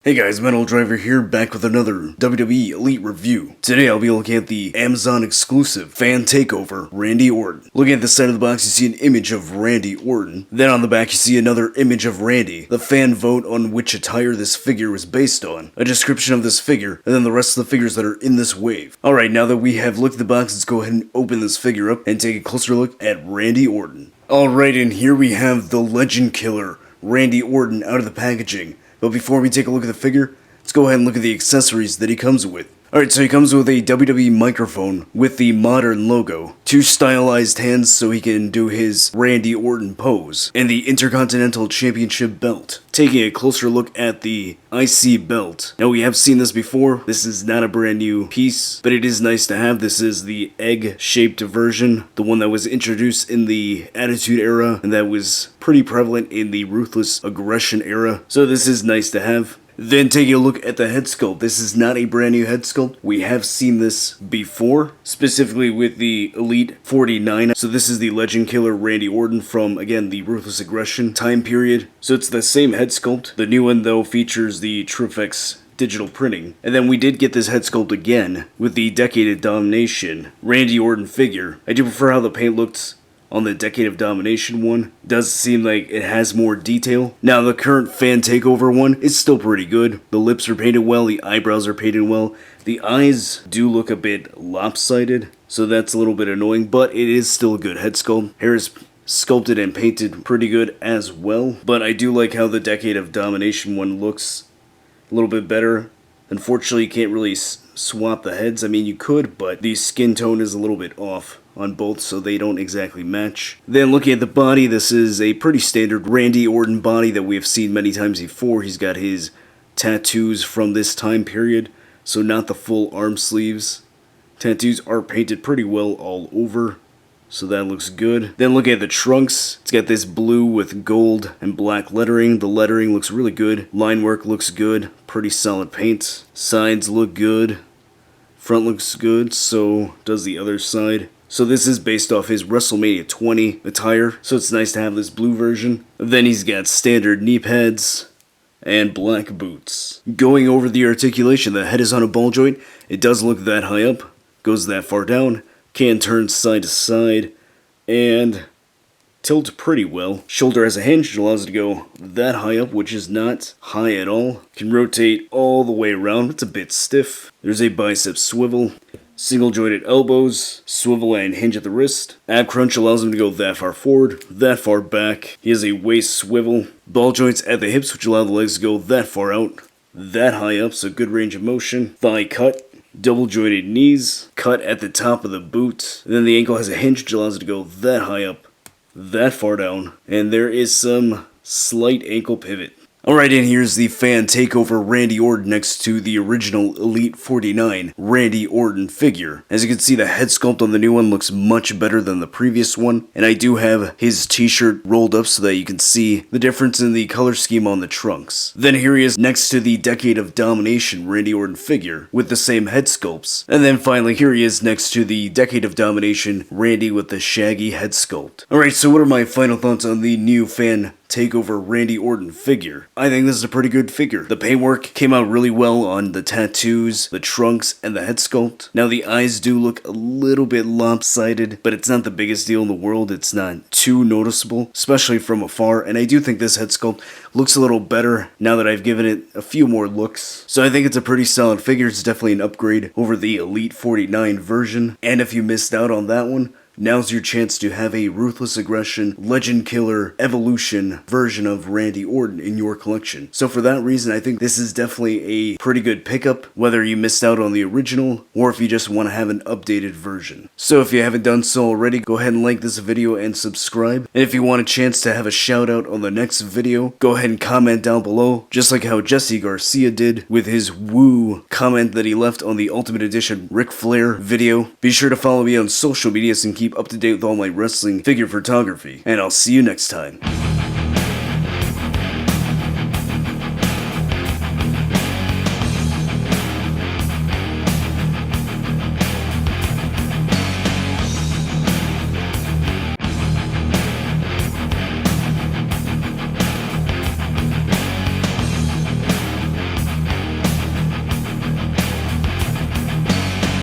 Hey guys, Metal Driver here, back with another WWE Elite review. Today I'll be looking at the Amazon exclusive fan takeover, Randy Orton. Looking at the side of the box, you see an image of Randy Orton. Then on the back, you see another image of Randy, the fan vote on which attire this figure was based on, a description of this figure, and then the rest of the figures that are in this wave. Alright, now that we have looked at the box, let's go ahead and open this figure up and take a closer look at Randy Orton. Alright, and here we have the Legend Killer, Randy Orton, out of the packaging. But before we take a look at the figure, let's go ahead and look at the accessories that he comes with. Alright, so he comes with a WWE microphone with the modern logo, two stylized hands so he can do his Randy Orton pose, and the Intercontinental Championship belt. Taking a closer look at the IC belt. Now we have seen this before, this is not a brand new piece, but it is nice to have. This is the egg-shaped version, the one that was introduced in the Attitude Era, and that was pretty prevalent in the Ruthless Aggression Era, so this is nice to have. Then taking a look at the head sculpt. This is not a brand new head sculpt. We have seen this before, specifically with the Elite 49. So this is the Legend Killer Randy Orton from, again, the Ruthless Aggression time period. So it's the same head sculpt. The new one, though, features the TrueFX digital printing. And then we did get this head sculpt again with the Decade of Domination Randy Orton figure. I do prefer how the paint looks on the Decade of Domination one. Does seem like it has more detail. Now the current fan takeover one is still pretty good. The lips are painted well, the eyebrows are painted well. The eyes do look a bit lopsided, so that's a little bit annoying, but it is still a good head sculpt. Hair is sculpted and painted pretty good as well, but I do like how the Decade of Domination one looks a little bit better. Unfortunately, you can't really swap the heads. I mean, you could, but the skin tone is a little bit off on both, so they don't exactly match. Then looking at the body, this is a pretty standard Randy Orton body that we have seen many times before. He's got his tattoos from this time period, so not the full arm sleeves. Tattoos are painted pretty well all over, so that looks good. Then look at the trunks. It's got this blue with gold and black lettering. The lettering looks really good. Line work looks good. Pretty solid paint. Sides look good. Front looks good, so does the other side. So this is based off his WrestleMania 20 attire, so it's nice to have this blue version. Then he's got standard knee pads and black boots. Going over the articulation, the head is on a ball joint. It does look that high up, goes that far down, can turn side to side, and tilt pretty well. Shoulder has a hinge, it allows it to go that high up, which is not high at all. Can rotate all the way around, it's a bit stiff. There's a bicep swivel. Single jointed elbows, swivel and hinge at the wrist. Ab crunch allows him to go that far forward, that far back. He has a waist swivel. Ball joints at the hips, which allow the legs to go that far out, that high up, so good range of motion. Thigh cut. Double jointed knees, cut at the top of the boot. And then the ankle has a hinge, which allows it to go that high up, that far down. And there is some slight ankle pivot. Alright, and here's the fan takeover Randy Orton next to the original Elite 49 Randy Orton figure. As you can see, the head sculpt on the new one looks much better than the previous one, and I do have his t-shirt rolled up so that you can see the difference in the color scheme on the trunks. Then here he is next to the Decade of Domination Randy Orton figure with the same head sculpts. And then finally, here he is next to the Decade of Domination Randy with the shaggy head sculpt. Alright, so what are my final thoughts on the new fan takeover Randy Orton figure? I think this is a pretty good figure. The paintwork came out really well on the tattoos, the trunks, and the head sculpt. Now the eyes do look a little bit lopsided, but it's not the biggest deal in the world. It's not too noticeable, especially from afar, and I do think this head sculpt looks a little better now that I've given it a few more looks. So I think it's a pretty solid figure. It's definitely an upgrade over the Elite 49 version, and if you missed out on that one, now's your chance to have a Ruthless Aggression Legend Killer Evolution version of Randy Orton in your collection. So for that reason, I think this is definitely a pretty good pickup, whether you missed out on the original or if you just want to have an updated version. So if you haven't done so already, go ahead and like this video and subscribe. And if you want a chance to have a shout out on the next video, go ahead and comment down below, just like how Jesse Garcia did with his woo comment that he left on the Ultimate Edition Ric Flair video. Be sure to follow me on social media and keep up to date with all my wrestling figure photography, and I'll see you next time.